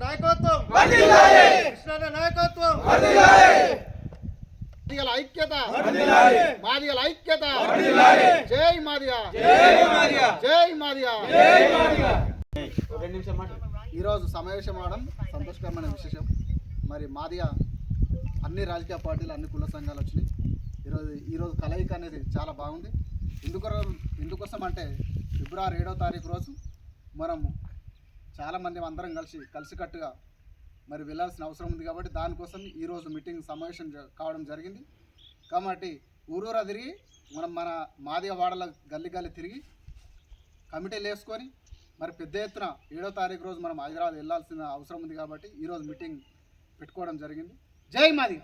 నాయకత్వం, కృష్ణన్న నాయకత్వం, మాదిగల ఐక్యత, మాదిగల ఐక్యత, జై మాదిగ, జై మాదిగ. ఈరోజు సమావేశం అవడం సంతోషకరమైన విశేషం. మరి మాదిగ అన్ని రాజకీయ పార్టీలు, అన్ని కుల సంఘాలు వచ్చినాయి. ఈరోజు కలయిక అనేది చాలా బాగుంది. ఎందుకోసం అంటే ఫిబ్రవరి 7వ తారీఖు రోజు మనము చాలామంది అందరం కలిసికట్టుగా మరి వెళ్ళాల్సిన అవసరం ఉంది. కాబట్టి దానికోసం ఈరోజు మీటింగ్ సమావేశం కావడం జరిగింది. కాబట్టి ఊరూరా తిరిగి మన మాదిగ వాడల గల్లి తిరిగి కమిటీలు వేసుకొని మరి పెద్ద ఎత్తున 7వ తారీఖు రోజు మనం హైదరాబాద్ వెళ్ళాల్సిన అవసరం ఉంది. కాబట్టి ఈరోజు మీటింగ్ పెట్టుకోవడం జరిగింది. జై మాదిగ.